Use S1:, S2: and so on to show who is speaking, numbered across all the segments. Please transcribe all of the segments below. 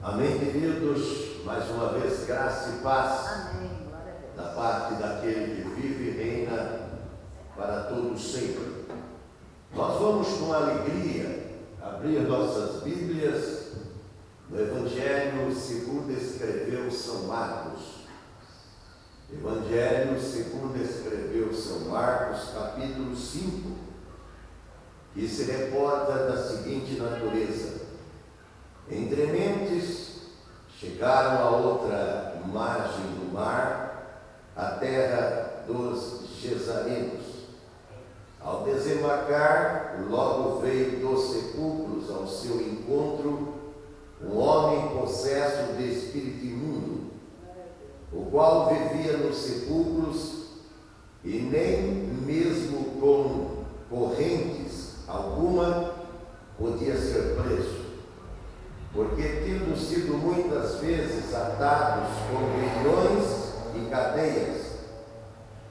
S1: Amém, queridos? Mais uma vez, graça e paz.
S2: Amém. Glória a Deus.
S1: Da parte daquele que vive e reina para todos sempre. Nós vamos com alegria abrir nossas Bíblias no Evangelho segundo escreveu São Marcos. Evangelho segundo escreveu São Marcos, capítulo 5, que se reporta da seguinte natureza: entre mentes chegaram a outra margem do mar, a terra dos Gesarenos. Ao desembarcar, logo veio dos sepulcros ao seu encontro um homem possesso de espírito imundo, o qual vivia nos sepulcros e nem mesmo com correntes alguma podia ser preso, porque tendo sido muitas vezes atados com grilhões e cadeias,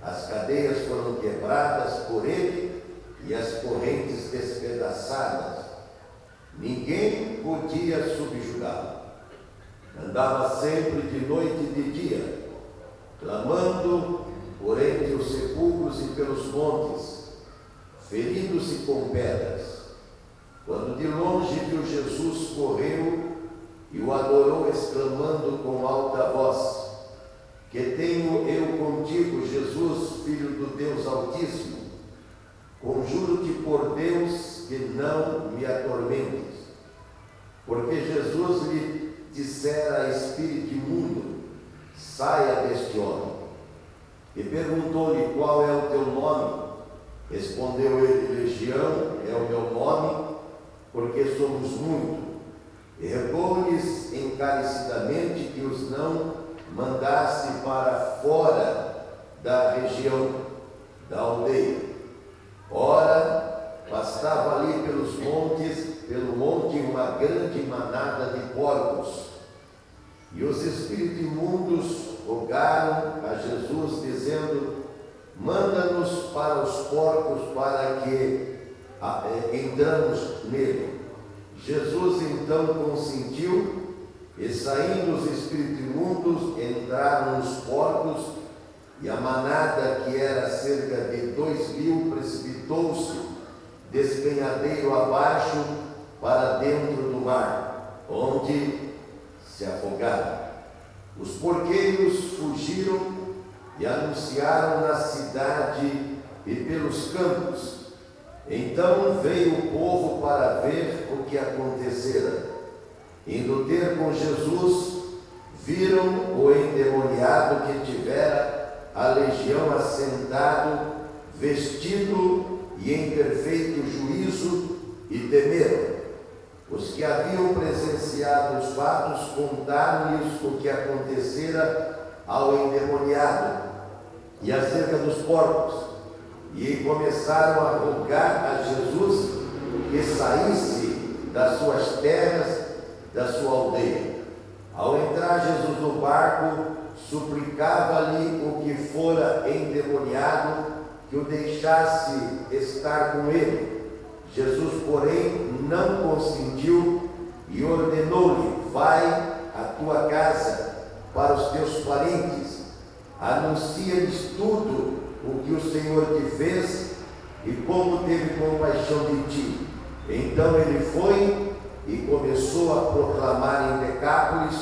S1: as cadeias foram quebradas por ele e as correntes despedaçadas. Ninguém podia subjugá-lo. Andava sempre de noite e de dia, clamando por entre os sepulcros e pelos montes, ferindo-se com pedras. Quando de longe viu Jesus, correu e o adorou, exclamando com alta voz: que tenho eu contigo, Jesus, Filho do Deus Altíssimo? Conjuro-te por Deus que não me atormentes. Porque Jesus lhe dissera a espírito imundo: saia deste homem. E perguntou-lhe: qual é o teu nome? Respondeu ele: Legião é o meu nome, porque somos muito. E rogou-lhes encarecidamente que os não mandasse para fora da região da aldeia. Ora, pastava ali pelo monte uma grande manada de porcos. E os espíritos imundos rogaram a Jesus, dizendo: manda-nos para os porcos, para que entramos nele. Jesus então consentiu, e saindo os espíritos imundos, entraram nos porcos, e a manada, que era cerca de 2.000, precipitou-se despenhadeiro abaixo para dentro do mar, onde se afogaram. Os porqueiros fugiram e anunciaram na cidade e pelos campos. Então veio o povo para ver o que acontecera. Indo ter com Jesus, viram o endemoniado que tivera a legião assentado, vestido e em perfeito juízo, e temeram. Os que haviam presenciado os fatos contaram-lhes o que acontecera ao endemoniado e acerca dos porcos, e começaram a rogar a Jesus que saísse das suas terras, da sua aldeia. Ao entrar Jesus no barco, suplicava-lhe o que fora endemoniado que o deixasse estar com ele. Jesus, porém, não consentiu e ordenou-lhe: vai à tua casa, para os teus parentes, anuncia-lhes tudo o que o Senhor te fez e como teve compaixão de ti. Então ele foi e começou a proclamar em Decápolis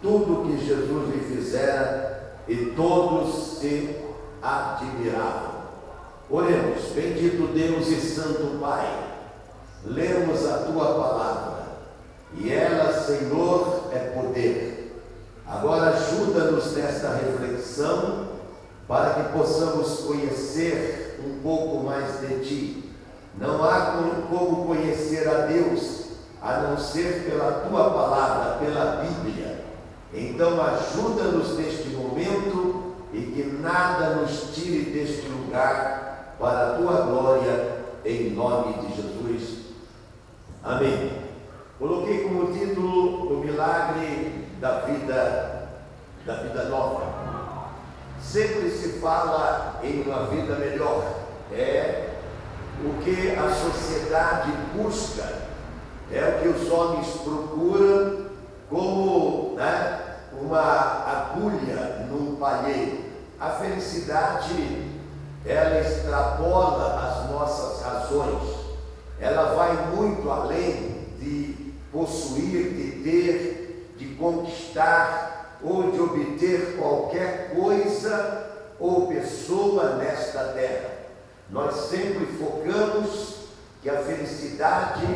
S1: tudo o que Jesus lhe fizera, e todos se admiravam. Oremos. Bendito Deus e Santo Pai, lemos a tua palavra, e ela, Senhor, é poder. Agora ajuda-nos nesta reflexão, para que possamos conhecer um pouco mais de ti. Não há como conhecer a Deus a não ser pela tua palavra, pela Bíblia. Então ajuda-nos neste momento e que nada nos tire deste lugar, para a tua glória, em nome de Jesus. Amém. Coloquei como título o milagre da vida nova. Sempre se fala em uma vida melhor. É o que a sociedade busca, é o que os homens procuram como possuir, de ter, de conquistar ou de obter qualquer coisa ou pessoa nesta terra. Nós sempre focamos que a felicidade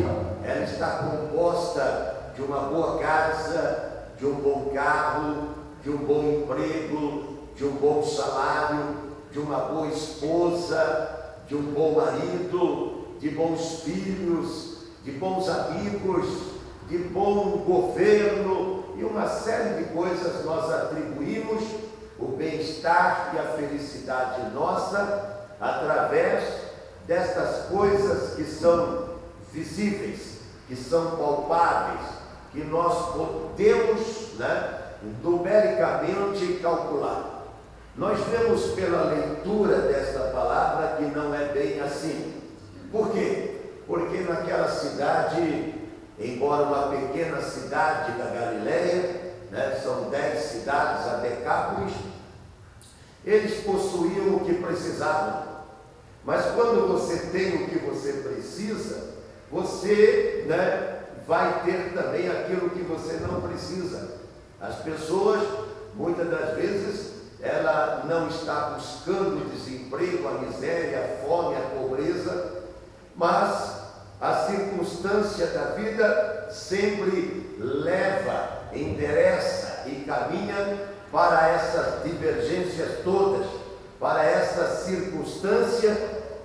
S1: ela está composta de uma boa casa, de um bom carro, de um bom emprego, de um bom salário, de uma boa esposa, de um bom marido, de bons filhos, de bons amigos, de bom governo e uma série de coisas nós atribuímos o bem-estar e a felicidade nossa através destas coisas que são visíveis, que são palpáveis, que nós podemos, numericamente calcular. Nós vemos pela leitura desta palavra que não é bem assim. Por quê? Porque naquela cidade, embora uma pequena cidade da Galileia, são 10 cidades, a Decápolis, eles possuíam o que precisavam. Mas quando você tem o que você precisa, você vai ter também aquilo que você não precisa. As pessoas, muitas das vezes, ela não está buscando o desemprego, a miséria, a fome, a pobreza, mas a circunstância da vida sempre leva, endereça e caminha para essas divergências todas, para essas circunstâncias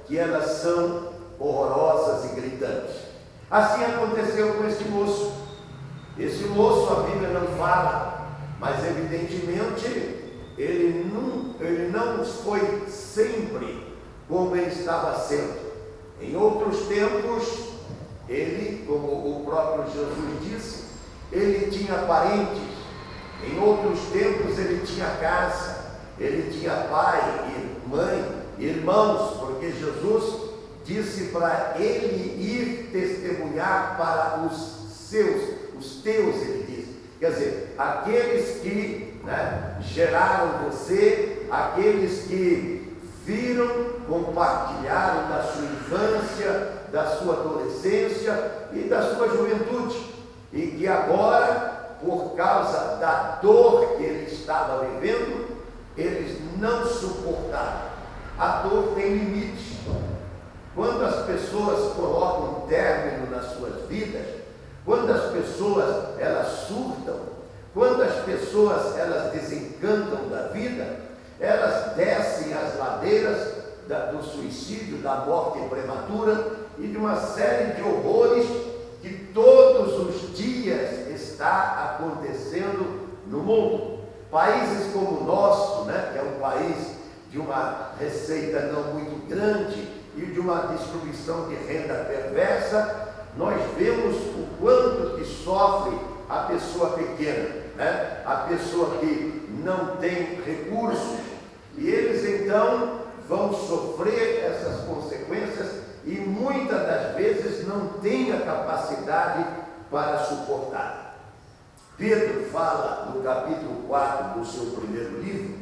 S1: que elas são horrorosas e gritantes. Assim aconteceu com este moço. Esse moço a Bíblia não fala, mas evidentemente ele não foi sempre como ele estava sendo. Em outros tempos, ele, como o próprio Jesus disse, ele tinha parentes. Em outros tempos ele tinha casa, ele tinha pai e mãe, irmãos, porque Jesus disse para ele ir testemunhar para os teus, ele disse. Quer dizer, aqueles que geraram você, aqueles que viram, compartilharam da sua infância, da sua adolescência e da sua juventude, e que agora, por causa da dor que ele estava vivendo, eles não suportaram. A dor tem limite. Quando as pessoas colocam um término nas suas vidas, quando as pessoas elas surtam, quando as pessoas elas desencantam da vida, elas descem as ladeiras do suicídio, da morte prematura e de uma série de horrores que todos os dias está acontecendo no mundo. Países como o nosso, que é um país de uma receita não muito grande e de uma distribuição de renda perversa, nós vemos o quanto que sofre a pessoa pequena, a pessoa que não tem recursos, e eles então vão sofrer essas consequências e muitas das vezes não têm a capacidade para suportar. Pedro fala no capítulo 4 do seu primeiro livro,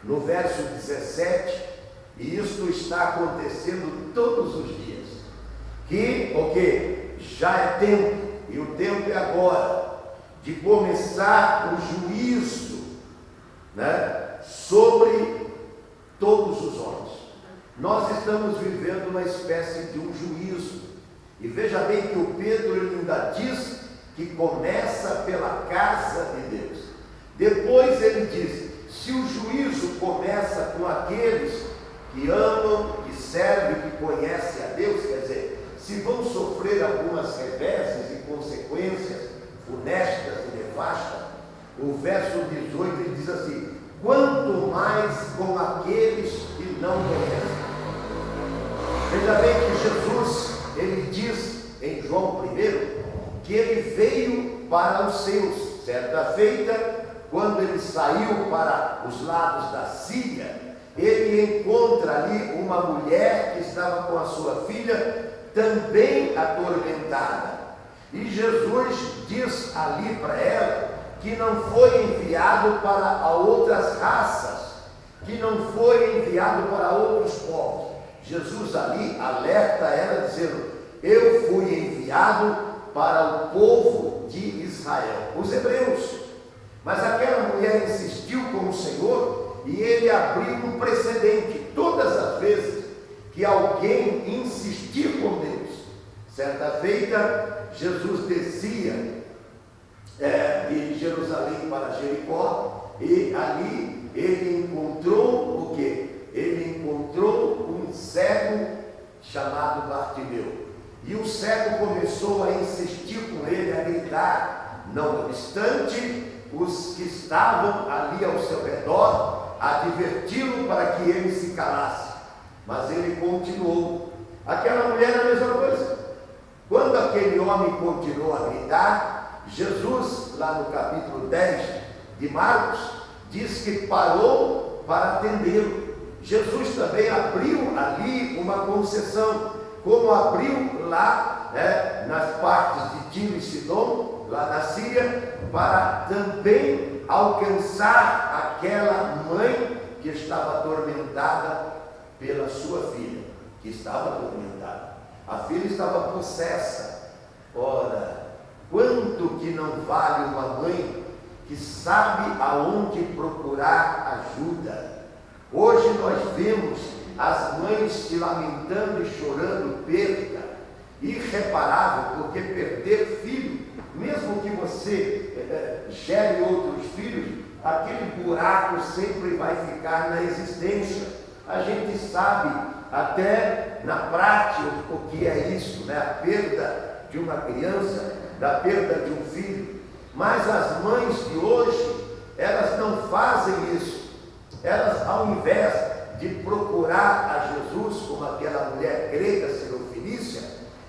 S1: no verso 17, e isto está acontecendo todos os dias, que já é tempo, e o tempo é agora, de começar o juízo sobre todos os homens. Nós estamos vivendo uma espécie de um juízo, e veja bem que o Pedro ele ainda diz que começa pela casa de Deus. Depois ele diz, se o juízo começa com aqueles que amam, que servem, que conhecem a Deus, quer dizer, se vão sofrer algumas reveses e consequências funestas e nefastas, o verso 18 ele diz assim, quanto mais com aqueles que não conhecem. Veja bem que Jesus, ele diz em João 1, que ele veio para os seus. Certa feita, quando ele saiu para os lados da Síria, ele encontra ali uma mulher que estava com a sua filha também atormentada. E Jesus diz ali para ela que não foi enviado para outras raças, que não foi enviado para outros povos. Jesus ali alerta ela dizendo, eu fui enviado para o povo de Israel, os hebreus. Mas aquela mulher insistiu com o Senhor e ele abriu um precedente. Todas as vezes que alguém insistir com Deus, certa feita, Jesus descia de Jerusalém para Jericó e ali ele encontrou o quê? Ele encontrou um cego chamado Bartimeu. E o cego começou a insistir com ele, a gritar. Não obstante, os que estavam ali ao seu redor adverti-lo para que ele se calasse. Mas ele continuou. Aquela mulher é a mesma coisa. Quando aquele homem continuou a gritar, Jesus, lá no capítulo 10 de Marcos, diz que parou para atendê-lo. Jesus também abriu ali uma concessão, como abriu lá nas partes de Tiro e Sidom, lá na Síria, para também alcançar aquela mãe que estava atormentada pela sua filha, que estava atormentada. A filha estava possessa. Ora, quanto que não vale uma mãe que sabe aonde procurar ajuda? Hoje nós vemos as mães se lamentando e chorando perda irreparável, porque perder filho, mesmo que você gere outros filhos, aquele buraco sempre vai ficar na existência. A gente sabe até na prática o que é isso, né? A perda de uma criança, da perda de um filho. Mas as mães de hoje, elas não fazem isso. Elas, ao invés de procurar a Jesus, como aquela mulher grega Serofinícia,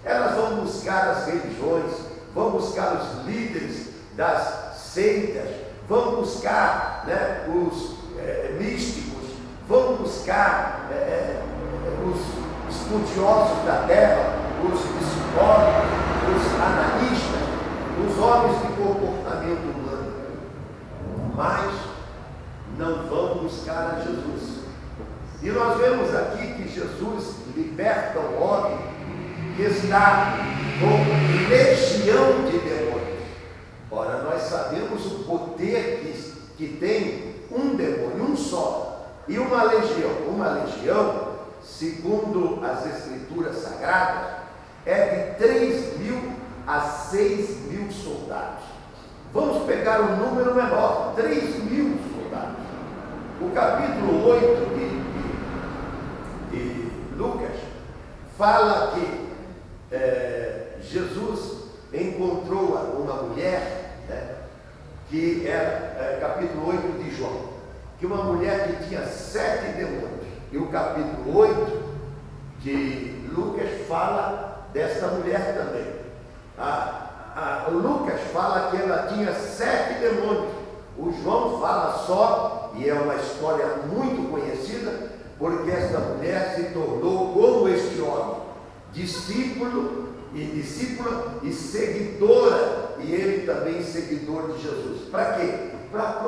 S1: elas vão buscar as religiões, vão buscar os líderes das seitas, vão buscar os místicos, vão buscar os estudiosos da terra, os psicólogos, os analistas, os homens de comportamento humano, mas não vão buscar a Jesus. E nós vemos aqui que Jesus liberta o homem que está com legião de demônios. Ora, nós sabemos o poder que tem um demônio, um só, e uma legião. Uma legião, segundo as Escrituras Sagradas, é de 3.000 a 6.000 soldados. Vamos pegar um número menor, 3.000 soldados. O capítulo 8 de Lucas fala que Jesus encontrou uma mulher, que era capítulo 8 de João, que uma mulher que tinha 7 demônios. E o capítulo 8 de Lucas fala desta mulher também. O Lucas fala que ela tinha 7 demônios. O João fala só, e é uma história muito conhecida, porque esta mulher se tornou como este homem, discípula e seguidora, e ele também seguidor de Jesus. Para quê? Para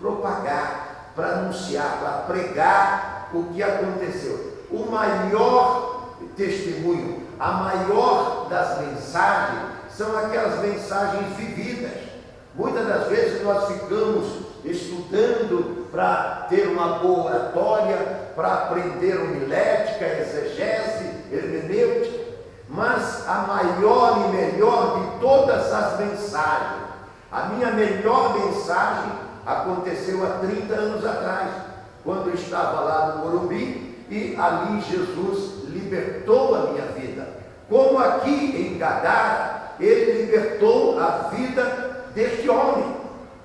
S1: propagar, para anunciar, para pregar o que aconteceu. O maior testemunho, a maior das mensagens, são aquelas mensagens vividas. Muitas das vezes nós ficamos estudando para ter uma boa oratória, para aprender homilética, exegese, hermenêutica, mas a maior e melhor de todas as mensagens, a minha melhor mensagem aconteceu há 30 anos atrás, quando eu estava lá no Morumbi e ali Jesus libertou a minha vida. Como aqui em Gadara, ele libertou a vida deste homem.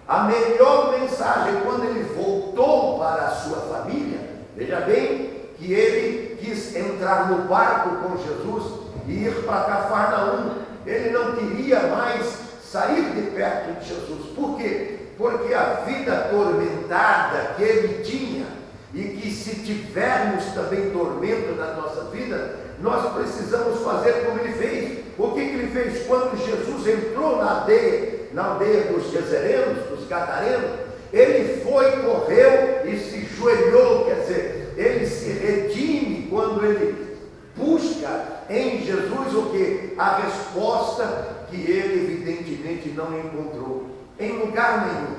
S1: A melhor mensagem, quando ele voltou para a sua família, veja bem que ele quis entrar no barco com Jesus e ir para Cafarnaum. Ele não queria mais sair de perto de Jesus. Por quê? Porque a vida atormentada que ele tinha, e que se tivermos também tormento na nossa vida, nós precisamos fazer como ele fez. O que ele fez? Quando Jesus entrou na aldeia dos Gezerenos, dos Gadarenos, ele foi, correu e se joelhou, quer dizer, ele se redime quando ele busca em Jesus o que? a resposta que ele evidentemente não encontrou em lugar nenhum.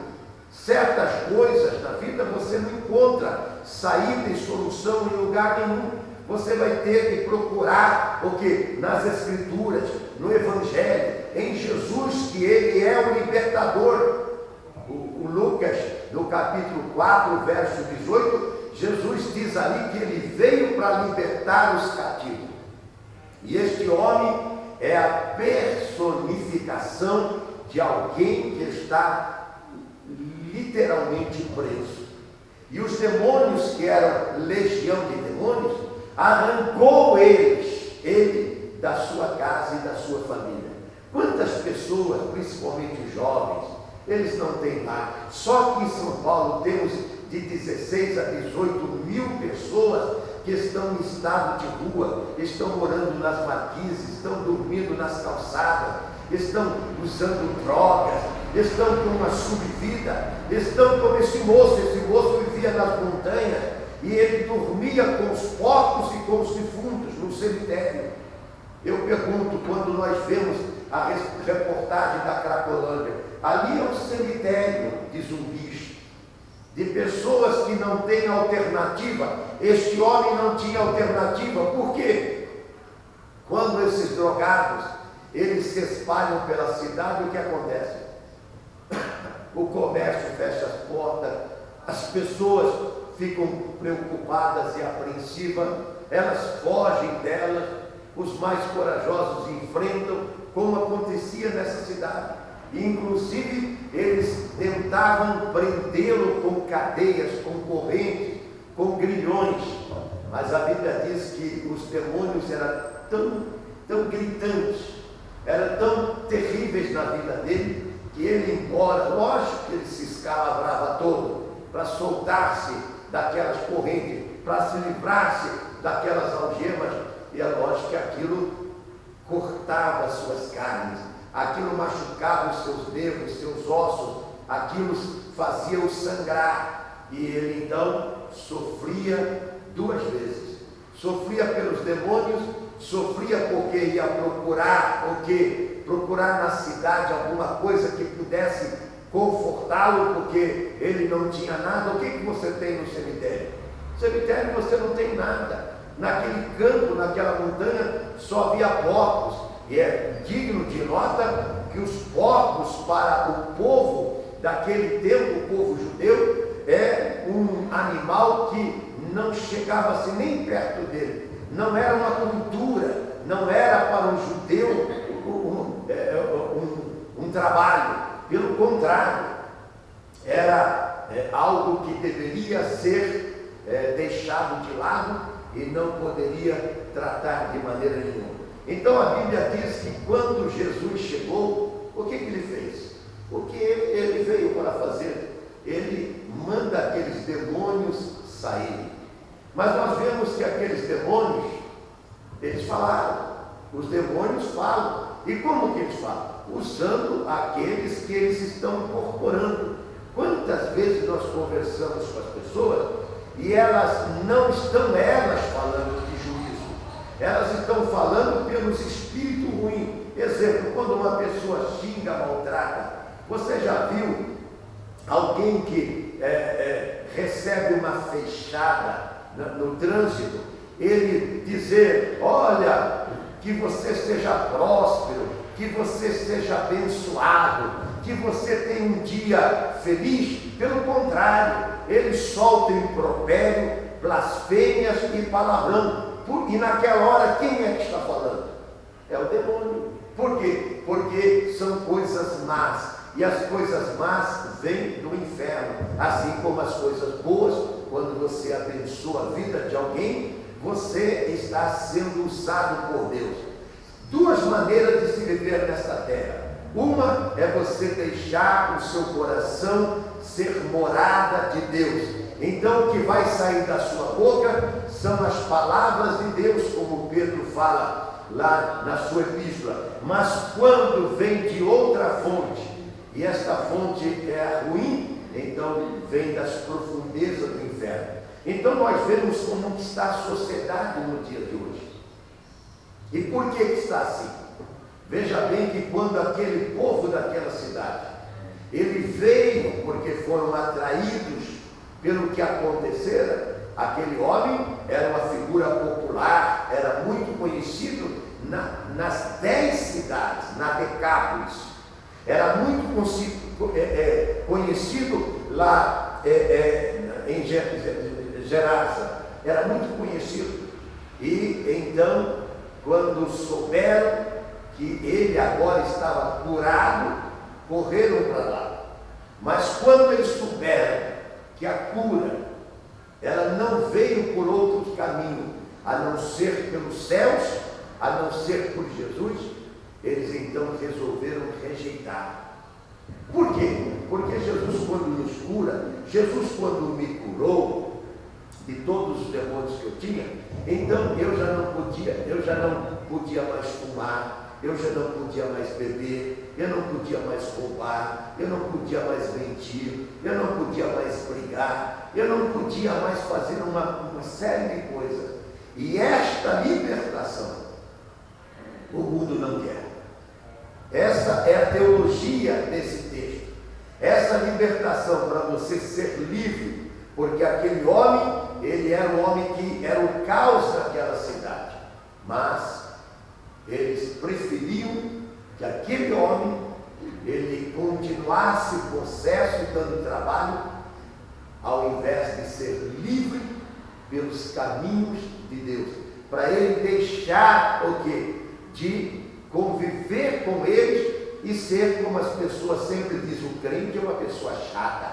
S1: Certas coisas na vida você não encontra saída e solução em lugar nenhum. Você vai ter que procurar o que? Nas Escrituras, no Evangelho, em Jesus, que Ele é o libertador. O Lucas, no capítulo 4, verso 18, Jesus diz ali que Ele veio para libertar os cativos. E este homem é a personificação de alguém que está literalmente preso. E os demônios, que eram legião de demônios, arrancou ele da sua casa e da sua família. Quantas pessoas, principalmente os jovens, eles não têm lar. Só que em São Paulo temos de 16 a 18 mil pessoas que estão em estado de rua, estão morando nas marquises, estão dormindo nas calçadas, estão usando drogas, estão com uma subvida, estão como esse moço vivia nas montanhas e ele dormia com os porcos e com os defuntos no cemitério. Eu pergunto, quando nós vemos a reportagem da Cracolândia, ali é um cemitério de zumbis, de pessoas que não têm alternativa. Este homem não tinha alternativa. Por quê? Quando esses drogados, eles se espalham pela cidade, o que acontece? O comércio fecha as portas, as pessoas ficam preocupadas e apreensivas, elas fogem delas, os mais corajosos enfrentam, como acontecia nessa cidade. E, inclusive, eles tentavam prendê-lo com cadeias, com correntes, com grilhões. Mas a Bíblia diz que os demônios eram tão gritantes, eram tão terríveis na vida dele, que ele, embora, lógico que ele se escalavrava todo para soltar-se daquelas correntes, para se livrar-se daquelas algemas, e é lógico que aquilo cortava as suas carnes, aquilo machucava os seus nervos, seus ossos, aquilo fazia-o sangrar, e ele então sofria duas vezes. Sofria pelos demônios, sofria porque ia procurar o quê? Procurar na cidade alguma coisa que pudesse confortá-lo, porque ele não tinha nada. O que você tem no cemitério? No cemitério você não tem nada. Naquele campo, naquela montanha, só havia porcos. E é digno de nota que os porcos, para o povo daquele tempo, o povo judeu, é um animal que não chegava-se nem perto dele. Não era uma cultura, não era para um judeu um trabalho. Pelo contrário, era algo que deveria ser deixado de lado e não poderia tratar de maneira nenhuma. Então a Bíblia diz que quando Jesus chegou, o que ele fez? O que ele veio para fazer? Ele manda aqueles demônios saírem. Mas nós vemos que aqueles demônios, eles falaram. Os demônios falam. E como que eles falam? Usando aqueles que eles estão incorporando. Quantas vezes nós conversamos com as pessoas e elas não estão elas falando de juízo, elas estão falando pelos espíritos ruins. Exemplo, quando uma pessoa xinga, maltrata, você já viu alguém que recebe uma fechada no trânsito, ele dizer: olha, que você seja próspero, que você seja abençoado, que você tenha um dia feliz? Pelo contrário, ele solta impropério, blasfêmias e palavrão. E naquela hora, quem é que está falando? É o demônio. Por quê? Porque são coisas más, e as coisas más vêm do inferno, assim como as coisas boas. Quando você abençoa a vida de alguém, você está sendo usado por Deus. Duas maneiras de se viver nesta terra. Uma é você deixar o seu coração ser morada de Deus. Então o que vai sair da sua boca são as palavras de Deus, como Pedro fala lá na sua epístola. Mas quando vem de outra fonte, e esta fonte é ruim, então vem das profundezas do inferno. Então nós vemos como está a sociedade no dia de hoje. E por que está assim? Veja bem que quando aquele povo daquela cidade, ele veio porque foram atraídos pelo que acontecera, aquele homem era uma figura popular, era muito conhecido nas 10 cidades, na Decápolis, era muito conhecido lá em Gerasa, era muito conhecido. E então, quando souberam que ele agora estava curado, correram para lá. Mas quando eles souberam que a cura, ela não veio por outro caminho, a não ser pelos céus, a não ser por Jesus, eles então resolveram rejeitar. Por quê? Porque Jesus, quando nos cura, Jesus, quando me curou de todos os demônios que eu tinha, então eu já não podia mais fumar, eu já não podia mais beber, eu não podia mais roubar, eu não podia mais mentir, eu não podia mais brigar, eu não podia mais fazer uma série de coisas. E esta libertação, o mundo não quer. Essa é a teologia desse texto. Essa libertação para você ser livre, porque aquele homem, ele era um homem que era o caos daquela cidade, mas eles preferiam que aquele homem, ele continuasse o processo dando trabalho, ao invés de ser livre pelos caminhos de Deus, para ele deixar o quê? De conviver com eles e ser, como as pessoas sempre dizem, o crente é uma pessoa chata,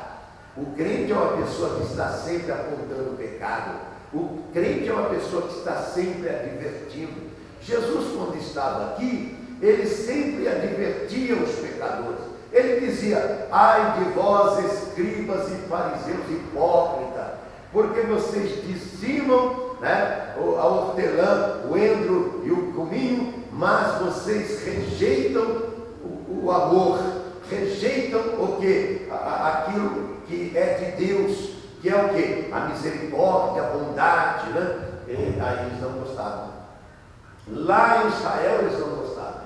S1: o crente é uma pessoa que está sempre apontando o pecado, o crente é uma pessoa que está sempre advertindo. Jesus, quando estava aqui, ele sempre advertia os pecadores. Ele dizia: ai de vós, escribas e fariseus hipócritas, porque vocês dizimam, a hortelã, o endro e o cominho, mas vocês rejeitam o amor, rejeitam o quê? Aquilo que é de Deus, que é o quê? A misericórdia, a bondade, aí eles não gostavam. Lá em Israel eles não gostavam,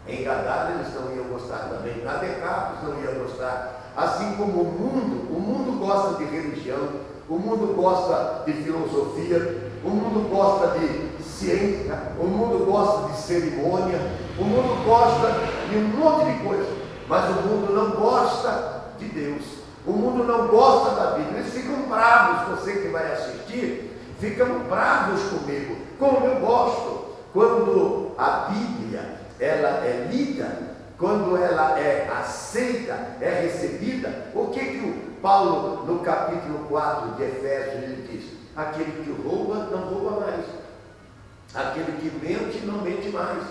S1: em Gadara eles não iam gostar também, na Decápolis não iam gostar. Assim como o mundo gosta de religião, o mundo gosta de filosofia, o mundo gosta de ciência, o mundo gosta de cerimônia, o mundo gosta de um monte de coisa, mas o mundo não gosta de Deus, o mundo não gosta da Bíblia. Eles ficam bravos, você que vai assistir, ficam bravos comigo, como eu gosto. Quando a Bíblia ela é lida, quando ela é aceita, é recebida, o que o Paulo, no capítulo 4 de Efésios, ele diz? Aquele que rouba, não rouba mais. Aquele que mente, não mente mais.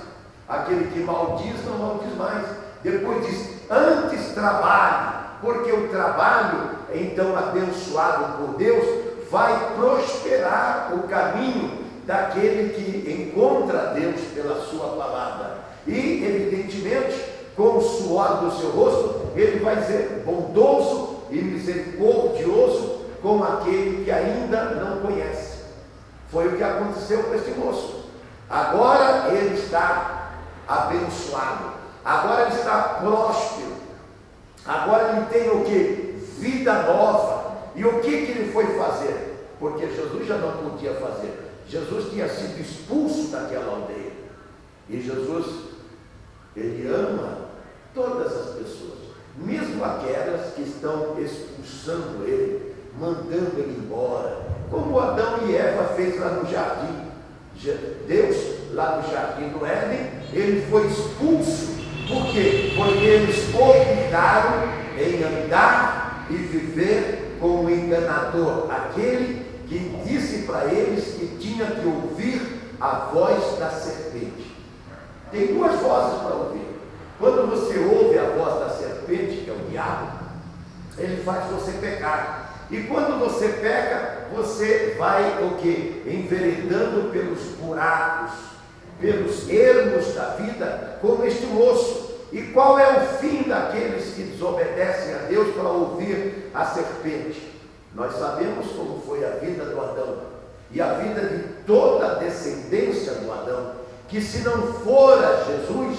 S1: Aquele que maldiz, não maldiz mais. Depois diz: antes trabalhe, porque o trabalho, então abençoado por Deus, vai prosperar o caminho daquele que encontra Deus pela sua palavra. E, evidentemente, com o suor do seu rosto, ele vai ser bondoso e misericordioso com aquele que ainda não conhece. Foi o que aconteceu com este moço. Agora ele está abençoado, agora ele está próspero, agora ele tem o que? Vida nova. E o que ele foi fazer? Porque Jesus já não podia fazer. Jesus tinha sido expulso daquela aldeia. E Jesus, ele ama todas as pessoas, mesmo aquelas que estão expulsando ele, mandando ele embora, como Adão e Eva fez lá no jardim. Deus, lá no jardim do Éden, ele foi expulso. Por quê? Porque eles optaram em andar e viver como um enganador, aquele que disse para eles que tinha que ouvir a voz da serpente. Tem duas vozes para ouvir. Quando você ouve a voz da serpente, que é o diabo, ele faz você pecar. E quando você peca, você vai o quê? Enveredando pelos buracos, pelos ermos da vida, como este moço. E qual é o fim daqueles que desobedecem a Deus para ouvir a serpente? Nós sabemos como foi a vida do Adão e a vida de toda a descendência do Adão, que se não fora Jesus,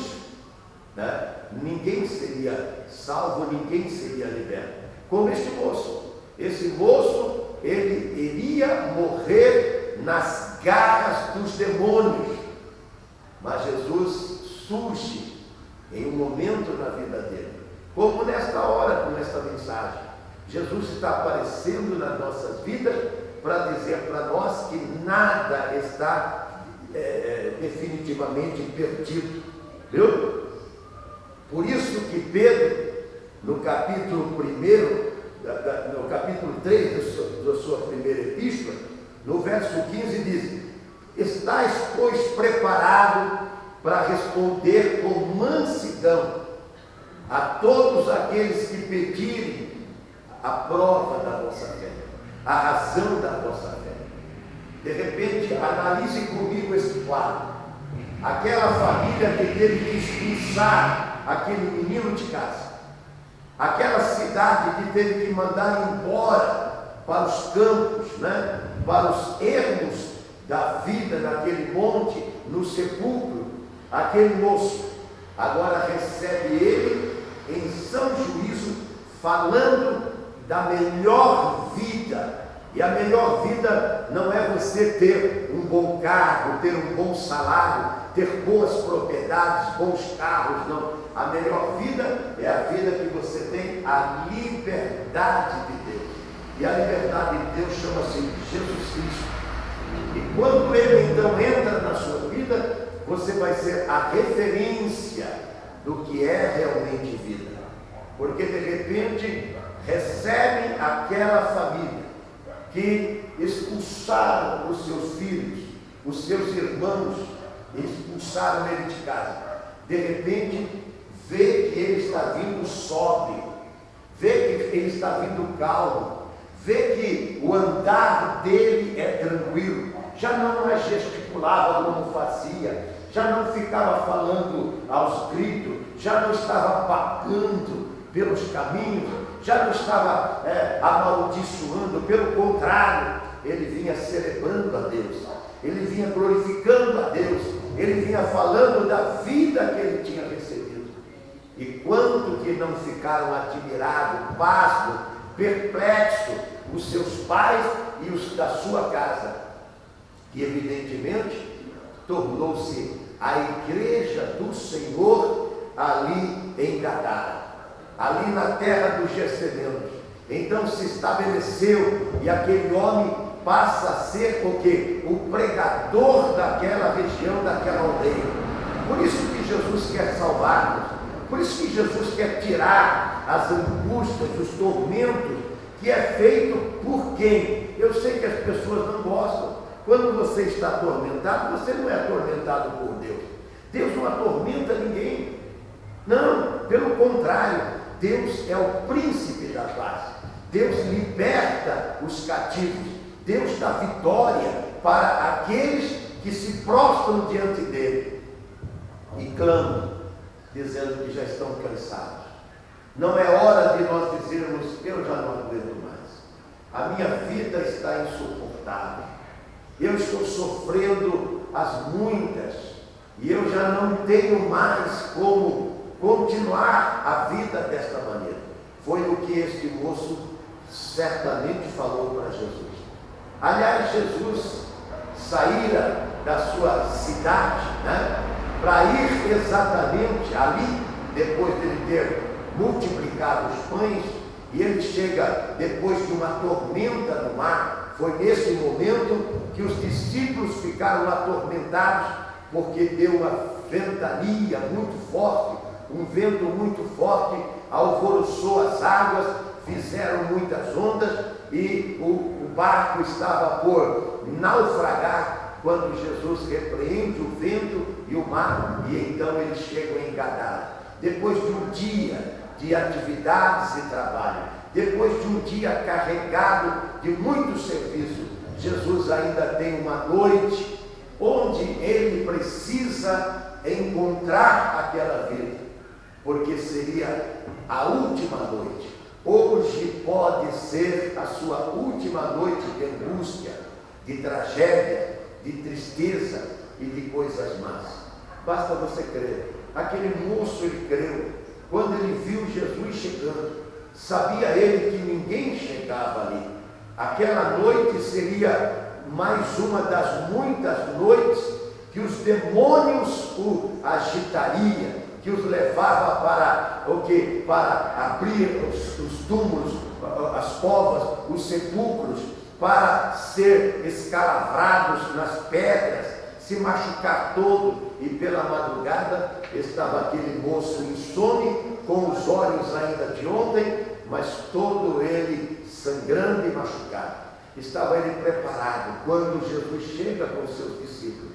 S1: né? Ninguém seria salvo, ninguém seria liberto. Como este moço. Esse moço, ele iria morrer nas garras dos demônios. Mas Jesus surge em um momento na vida dele. Como nesta hora, com esta mensagem. Jesus está aparecendo nas nossas vidas para dizer para nós que nada está definitivamente perdido. Viu? Por isso que Pedro, no capítulo 1, no capítulo 3 da sua primeira epístola, no verso 15 diz: estais, pois, preparado para responder com mansidão a todos aqueles que pedirem a prova da vossa fé, a razão da vossa fé. De repente, analise comigo esse quadro. Aquela família que teve que expulsar aquele menino de casa, aquela cidade que teve que mandar embora para os campos, né? Para os ermos da vida naquele monte, no sepulcro, aquele moço agora recebe ele em são juízo, falando da melhor vida. E a melhor vida não é você ter um bom carro, ter um bom salário, ter boas propriedades, bons carros, não. A melhor vida é a vida que você tem a liberdade de Deus. E a liberdade de Deus chama-se Jesus Cristo. E quando Ele então entra na sua vida, você vai ser a referência do que é realmente vida. Porque de repente recebe aquela família que expulsaram os seus filhos, os seus irmãos, expulsaram ele de casa. De repente vê que ele está vindo sóbrio, vê que ele está vindo calmo, vê que o andar dele é tranquilo, já não gesticulava como fazia, já não ficava falando aos gritos, já não estava pagando pelos caminhos, já não estava amaldiçoando, pelo contrário, ele vinha celebrando a Deus, ele vinha glorificando a Deus, ele vinha falando da vida que ele tinha recebido. E quanto que não ficaram admirados, pasmos, perplexos, os seus pais e os da sua casa, que evidentemente tornou-se a igreja do Senhor ali em Gadara, ali na terra dos Gergesenos. Então se estabeleceu, e aquele homem passa a ser o quê? O pregador daquela região, daquela aldeia. Por isso que Jesus quer salvar-nos, por isso que Jesus quer tirar as angústias, os tormentos, que é feito por quem? Eu sei que as pessoas não gostam. Quando você está atormentado, você não é atormentado por Deus. Deus não atormenta ninguém. Não, pelo contrário, Deus é o príncipe da paz. Deus liberta os cativos. Deus dá vitória para aqueles que se prostram diante dele e clamam, dizendo que já estão cansados. Não é hora de nós dizermos: eu já não aguento mais, a minha vida está insuportável, eu estou sofrendo as muitas e eu já não tenho mais como continuar a vida desta maneira. Foi o que este moço certamente falou para Jesus. Aliás, Jesus saíra da sua cidade, né, para ir exatamente ali, depois de ele ter multiplicado os pães, e ele chega depois de uma tormenta no mar. Foi nesse momento que os discípulos ficaram atormentados, porque deu uma ventania muito forte, um vento muito forte, alvoroçou as águas, fizeram muitas ondas, e o barco estava por naufragar, quando Jesus repreende o vento e o mar, e então eles chegam em Gadara. Depois de um dia de atividades e trabalho, depois de um dia carregado de muito serviço, Jesus ainda tem uma noite onde ele precisa encontrar aquela vida, porque seria a última noite. Hoje pode ser a sua última noite de angústia, de tragédia, de tristeza e de coisas más. Basta você crer. aquele moço, ele creu. Quando ele viu Jesus chegando, sabia ele que ninguém chegava ali. Aquela noite seria mais uma das muitas noites que os demônios o agitariam, que os levava para o quê? Para abrir os túmulos, as covas, os sepulcros, para ser escalavrados nas pedras, se machucar todo. E pela madrugada estava aquele moço insone, com os olhos ainda de ontem, mas todo ele sangrando e machucado. Estava ele preparado quando Jesus chega com os seus discípulos.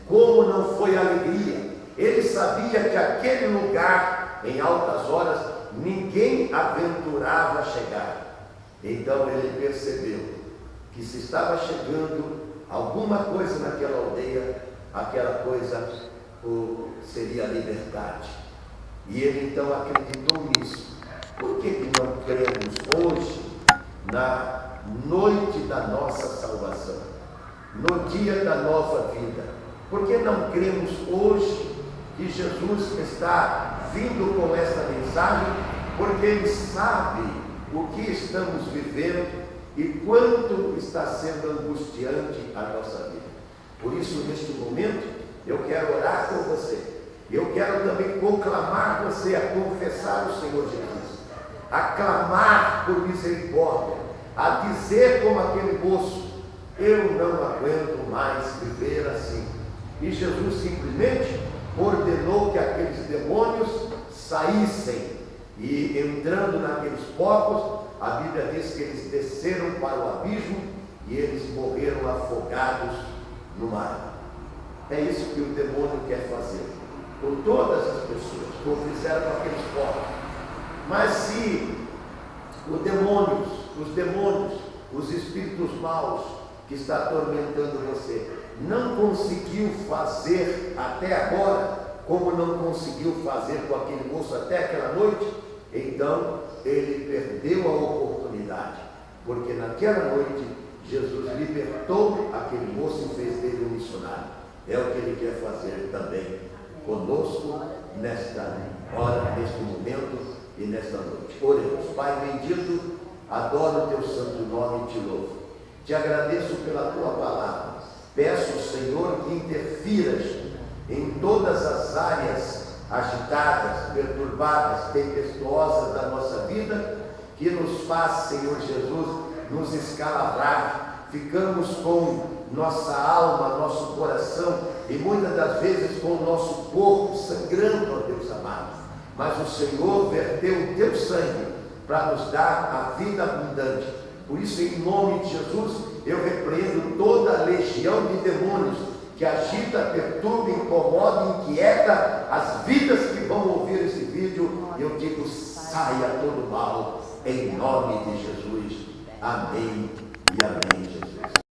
S1: Como não foi alegria! Ele sabia que aquele lugar, em altas horas, ninguém aventurava chegar. Então ele percebeu que se estava chegando alguma coisa naquela aldeia, aquela coisa seria a liberdade. E ele então acreditou nisso. Por que não cremos hoje, na noite da nossa salvação, no dia da nova vida? Por que não cremos hoje que Jesus está vindo com esta mensagem? Porque Ele sabe o que estamos vivendo e quanto está sendo angustiante a nossa vida. Por isso, neste momento, eu quero orar por você. Eu quero também conclamar você a confessar o Senhor Jesus, a clamar por misericórdia, a dizer como aquele moço: eu não aguento mais viver assim. E Jesus simplesmente ordenou que aqueles demônios saíssem. E entrando naqueles povos, a Bíblia diz que eles desceram para o abismo e eles morreram afogados no mar. É isso que o demônio quer fazer com todas as pessoas, como fizeram com aqueles povos. Mas se os demônios, os espíritos maus que está atormentando você, não conseguiu fazer até agora, como não conseguiu fazer com aquele moço até aquela noite, então ele perdeu a oportunidade, porque naquela noite Jesus libertou aquele moço e fez dele um missionário. É o que ele quer fazer também conosco nesta hora, neste momento e nesta noite. Oremos. Pai bendito, adoro o teu santo nome e te louvo. Te agradeço pela tua palavra. Peço, Senhor, que interfiras em todas as áreas agitadas, perturbadas, tempestuosas da nossa vida, que nos faz, Senhor Jesus, nos escalavrar. Ficamos com nossa alma, nosso coração e muitas das vezes com o nosso corpo sangrando, ó Deus amado. Mas o Senhor verteu o teu sangue para nos dar a vida abundante. Por isso, em nome de Jesus, eu repreendo toda a legião de demônios que agita, perturba, incomoda, inquieta as vidas que vão ouvir esse vídeo. Eu digo: saia todo mal, em nome de Jesus. Amém e amém, Jesus.